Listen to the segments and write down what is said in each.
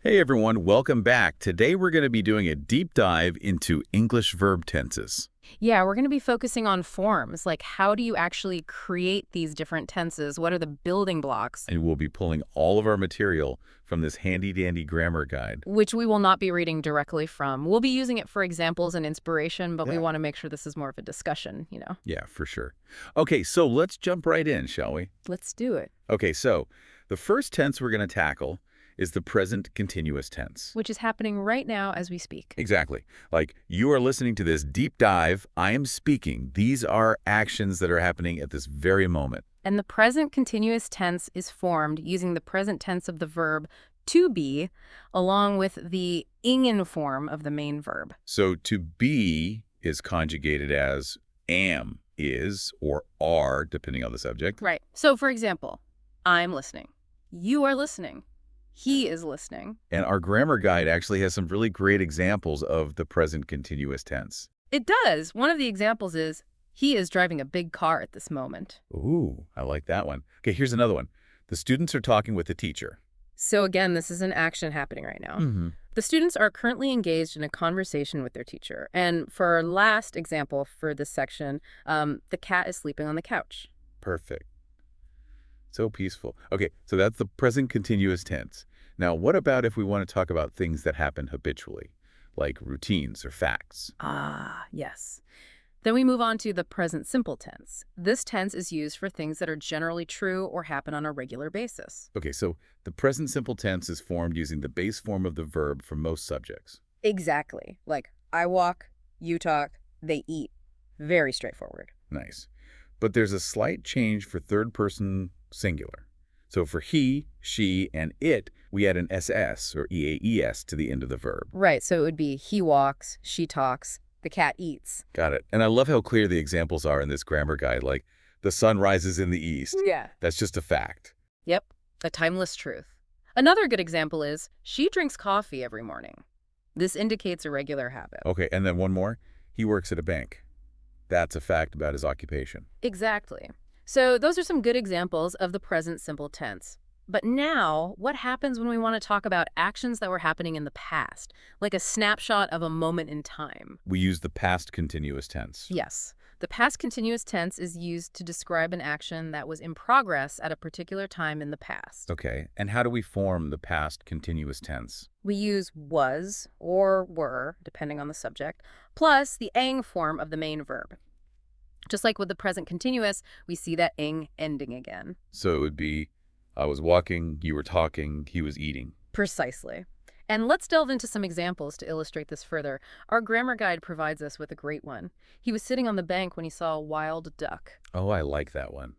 Hey everyone, welcome back. Today we're going to be doing a deep dive into English verb tenses. Yeah, we're going to be focusing on forms, like how do you actually create these different tenses? What are the building blocks? And we'll be pulling all of our material from this handy-dandy grammar guide. Which we will not be reading directly from. We'll be using it for examples and inspiration, but we Yeah. want to make sure this is more of a discussion. Yeah, for sure. Okay, so let's jump right in, shall we? Let's do it. Okay, so the first tense we're going to tackle is the present continuous tense. Which is happening right now as we speak. Exactly. Like you are listening to this deep dive, I am speaking. These are actions that are happening at this very moment. And the present continuous tense is formed using the present tense of the verb to be, along with the ingen form of the main verb. So to be is conjugated as am, is, or are, depending on the subject. Right. So, for example, I'm listening. You are listening. He is listening. And our grammar guide actually has some really great examples of the present continuous tense. It does. One of the examples is, he is driving a big car at this moment. Ooh, I like that one. Okay, here's another one. The students are talking with the teacher. So again, this is an action happening right now. Mm-hmm. The students are currently engaged in a conversation with their teacher. And for our last example for this section, the cat is sleeping on the couch. Perfect. So peaceful. Okay, so that's the present continuous tense. Now, what about if we want to talk about things that happen habitually, like routines or facts? Ah, yes. Then we move on to the present simple tense. This tense is used for things that are generally true or happen on a regular basis. Okay, so the present simple tense is formed using the base form of the verb for most subjects. Exactly. Like, I walk, you talk, they eat. Very straightforward. Nice. But there's a slight change for third person singular. So for he, she, and it, we add an SS or EAES to the end of the verb. Right, so it would be he walks, she talks, the cat eats. Got it. And I love how clear the examples are in this grammar guide, like the sun rises in the east. Yeah. That's just a fact. Yep, a timeless truth. Another good example is, she drinks coffee every morning. This indicates a regular habit. Okay, and then one more. He works at a bank. That's a fact about his occupation. Exactly. So those are some good examples of the present simple tense. But now, what happens when we want to talk about actions that were happening in the past, like a snapshot of a moment in time? We use the past continuous tense. Yes. The past continuous tense is used to describe an action that was in progress at a particular time in the past. Okay, and how do we form the past continuous tense? We use was or were, depending on the subject, plus the ing form of the main verb. Just like with the present continuous, we see that ing ending again. So it would be, I was walking, you were talking, he was eating. Precisely. And let's delve into some examples to illustrate this further. Our grammar guide provides us with a great one. He was sitting on the bank when he saw a wild duck. Oh, I like that one.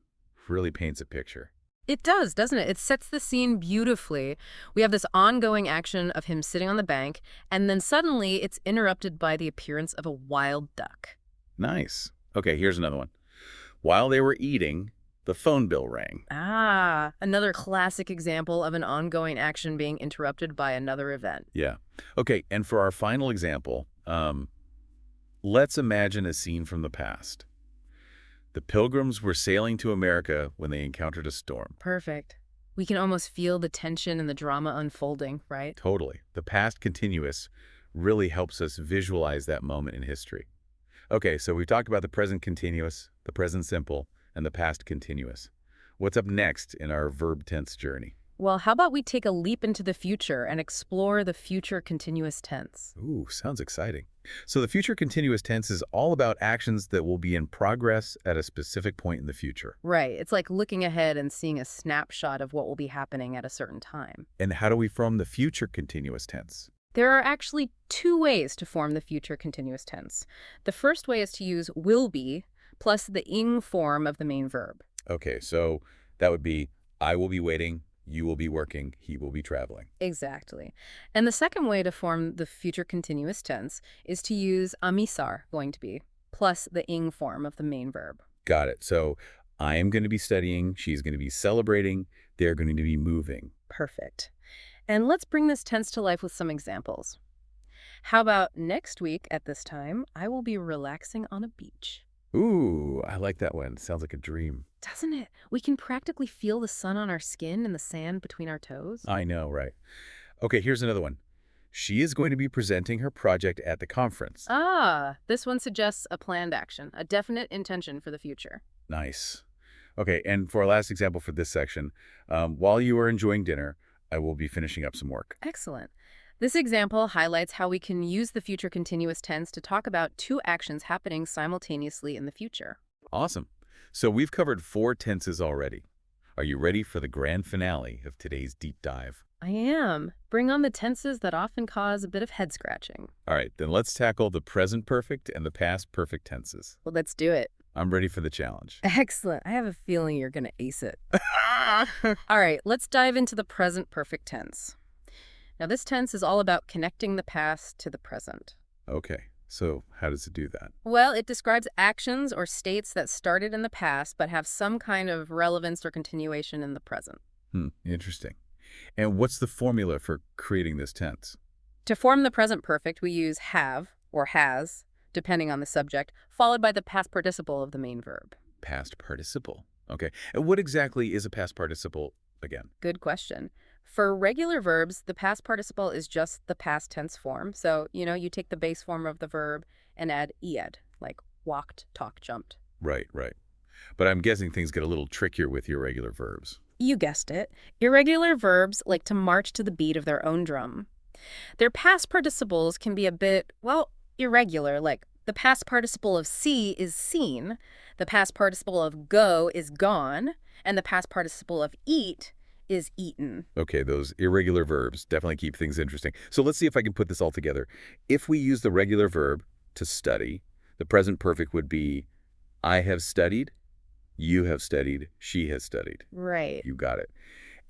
Really paints a picture. It does, doesn't it? It sets the scene beautifully. We have this ongoing action of him sitting on the bank, and then suddenly it's interrupted by the appearance of a wild duck. Nice. Okay, here's another one. While they were eating, the phone bill rang. Ah, another classic example of an ongoing action being interrupted by another event. Yeah. Okay, and for our final example, let's imagine a scene from the past. The Pilgrims were sailing to America when they encountered a storm. Perfect. We can almost feel the tension and the drama unfolding, right? Totally. The past continuous really helps us visualize that moment in history. Okay, so we've talked about the present continuous, the present simple, and the past continuous. What's up next in our verb tense journey? Well, how about we take a leap into the future and explore the future continuous tense? Ooh, sounds exciting. So the future continuous tense is all about actions that will be in progress at a specific point in the future. Right. It's like looking ahead and seeing a snapshot of what will be happening at a certain time. And how do we form the future continuous tense? There are actually two ways to form the future continuous tense. The first way is to use will be plus the ing form of the main verb. Okay, so that would be, I will be waiting, you will be working, he will be traveling. Exactly. And the second way to form the future continuous tense is to use amisar, going to be, plus the ing form of the main verb. Got it. So I am going to be studying, she's going to be celebrating, they're going to be moving. Perfect. And let's bring this tense to life with some examples. How about next week at this time, I will be relaxing on a beach. Ooh, I like that one. Sounds like a dream. Doesn't it? We can practically feel the sun on our skin and the sand between our toes. I know, right? Okay, here's another one. She is going to be presenting her project at the conference. Ah, this one suggests a planned action, a definite intention for the future. Nice. Okay, and for our last example for this section, while you are enjoying dinner, I will be finishing up some work. Excellent. This example highlights how we can use the future continuous tense to talk about two actions happening simultaneously in the future. Awesome. So we've covered 4 tenses already. Are you ready for the grand finale of today's deep dive? I am. Bring on the tenses that often cause a bit of head scratching. All right, then let's tackle the present perfect and the past perfect tenses. Well, let's do it. I'm ready for the challenge. Excellent. I have a feeling you're going to ace it. All right, let's dive into the present perfect tense. Now, this tense is all about connecting the past to the present. Okay, so how does it do that? Well, it describes actions or states that started in the past but have some kind of relevance or continuation in the present. Interesting. And what's the formula for creating this tense? To form the present perfect, we use have or has, depending on the subject, followed by the past participle of the main verb. Past participle. Okay. And what exactly is a past participle again? Good question. For regular verbs, the past participle is just the past tense form. So, you take the base form of the verb and add ed, like walked, talked, jumped. Right, right. But I'm guessing things get a little trickier with irregular verbs. You guessed it. Irregular verbs like to march to the beat of their own drum. Their past participles can be a bit, well, irregular, like the past participle of see is seen, the past participle of go is gone, and the past participle of eat is eaten. Okay, those irregular verbs definitely keep things interesting. So let's see if I can put this all together. If we use the regular verb to study, the present perfect would be I have studied, you have studied, she has studied. Right. You got it.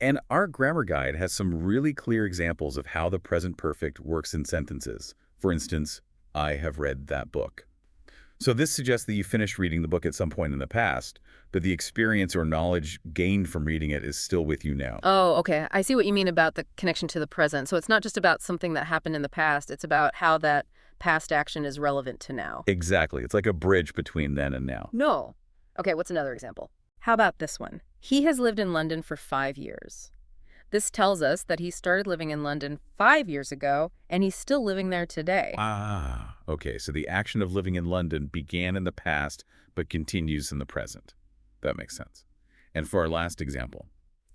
And our grammar guide has some really clear examples of how the present perfect works in sentences. For instance, I have read that book. So this suggests that you finished reading the book at some point in the past, but the experience or knowledge gained from reading it is still with you now. Oh, okay. I see what you mean about the connection to the present. So it's not just about something that happened in the past. It's about how that past action is relevant to now. Exactly. It's like a bridge between then and now. No. Okay, what's another example? How about this one? He has lived in London for 5 years. This tells us that he started living in London 5 years ago, and he's still living there today. Ah, okay. So the action of living in London began in the past, but continues in the present. That makes sense. And for our last example.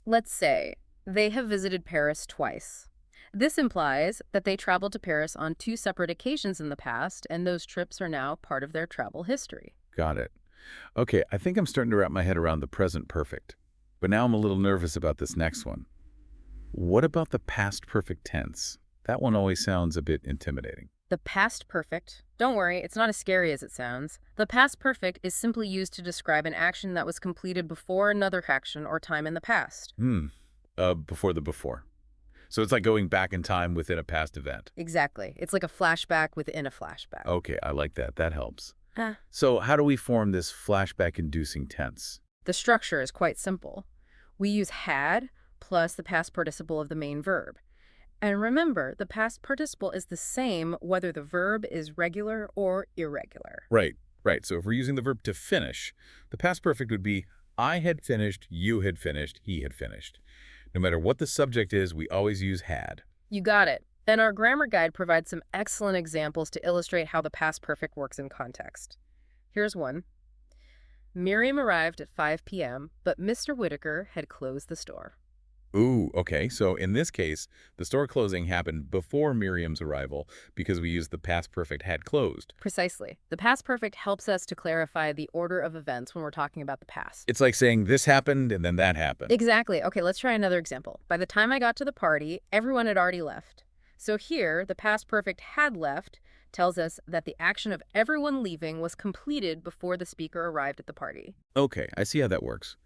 Let's say they have visited Paris twice. This implies that they traveled to Paris on 2 separate occasions in the past, and those trips are now part of their travel history. Got it. Okay, I think I'm starting to wrap my head around the present perfect. But now I'm a little nervous about this next one. What about the past perfect tense? That one always sounds a bit intimidating. The past perfect, don't worry, it's not as scary as it sounds. The past perfect is simply used to describe an action that was completed before another action or time in the past. Before the before. So it's like going back in time within a past event. Exactly. It's like a flashback within a flashback. Okay, I like that. That helps. Ah. So how do we form this flashback-inducing tense? The structure is quite simple. We use had plus the past participle of the main verb. And remember, the past participle is the same whether the verb is regular or irregular. Right, right. So if we're using the verb to finish, the past perfect would be I had finished, you had finished, he had finished. No matter what the subject is, we always use had. You got it. And our grammar guide provides some excellent examples to illustrate how the past perfect works in context. Here's one. Miriam arrived at 5 p.m., but Mr. Whitaker had closed the store. Ooh, okay. So in this case, the store closing happened before Miriam's arrival because we used the past perfect had closed. Precisely. The past perfect helps us to clarify the order of events when we're talking about the past. It's like saying this happened and then that happened. Exactly. Okay, let's try another example. By the time I got to the party, everyone had already left. So here, the past perfect had left tells us that the action of everyone leaving was completed before the speaker arrived at the party. Okay, I see how that works.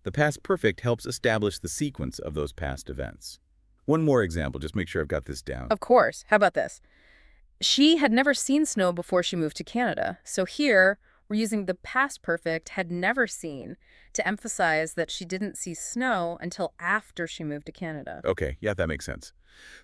The past perfect helps establish the sequence of those past events. One more example, just make sure I've got this down. Of course. How about this? She had never seen snow before she moved to Canada. So here, we're using the past perfect had never seen to emphasize that she didn't see snow until after she moved to Canada. Okay, yeah, that makes sense.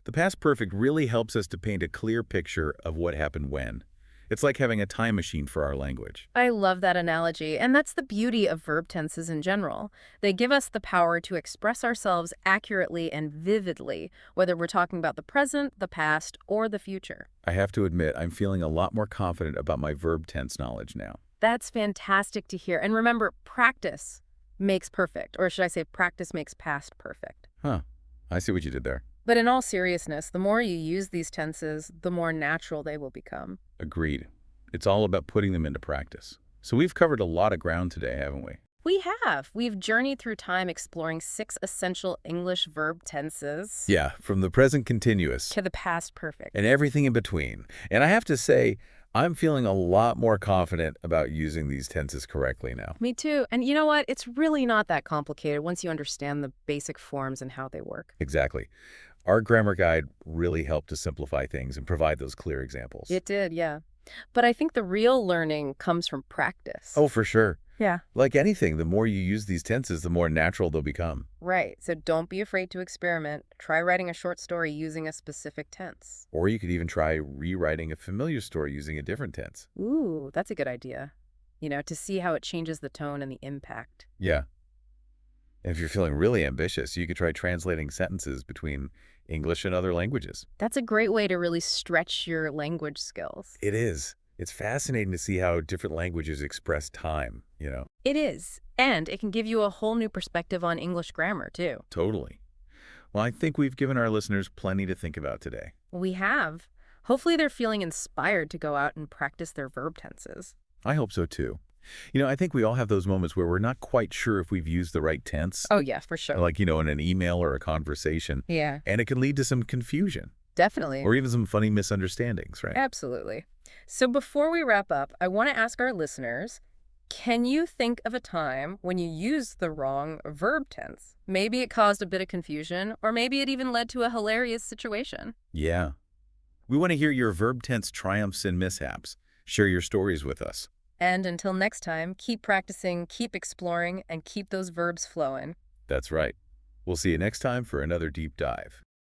The past perfect really helps us to paint a clear picture of what happened when. It's like having a time machine for our language. I love that analogy, and that's the beauty of verb tenses in general. They give us the power to express ourselves accurately and vividly, whether we're talking about the present, the past, or the future. I have to admit, I'm feeling a lot more confident about my verb tense knowledge now. That's fantastic to hear. And remember, practice makes perfect, or should I say practice makes past perfect. Huh. I see what you did there. But in all seriousness, the more you use these tenses, the more natural they will become. Agreed. It's all about putting them into practice. So we've covered a lot of ground today, haven't we? We have. We've journeyed through time exploring 6 essential English verb tenses Yeah, from the present continuous to the past perfect. and everything in between. And I have to say, I'm feeling a lot more confident about using these tenses correctly now. Me too. And you know what? It's really not that complicated once you understand the basic forms and how they work. Exactly. Our grammar guide really helped to simplify things and provide those clear examples. It did, yeah. But I think the real learning comes from practice. Oh, for sure. Yeah. Like anything, the more you use these tenses, the more natural they'll become. Right. So don't be afraid to experiment. Try writing a short story using a specific tense. Or you could even try rewriting a familiar story using a different tense. Ooh, that's a good idea. To see how it changes the tone and the impact. Yeah. And if you're feeling really ambitious, you could try translating sentences between English and other languages. That's a great way to really stretch your language skills. It is. It's fascinating to see how different languages express time. It is. And it can give you a whole new perspective on English grammar, too. Totally. Well, I think we've given our listeners plenty to think about today. We have. Hopefully they're feeling inspired to go out and practice their verb tenses. I hope so too. I think we all have those moments where we're not quite sure if we've used the right tense, Oh, yeah, for sure. like, in an email or a conversation, Yeah, and it can lead to some confusion definitely. or even some funny misunderstandings, right? Absolutely. So before we wrap up, I want to ask our listeners, can you think of a time when you used the wrong verb tense? Maybe it caused a bit of confusion, or maybe it even led to a hilarious situation. Yeah. We want to hear your verb tense triumphs and mishaps. Share your stories with us. And until next time, keep practicing, keep exploring, and keep those verbs flowing. That's right. We'll see you next time for another deep dive.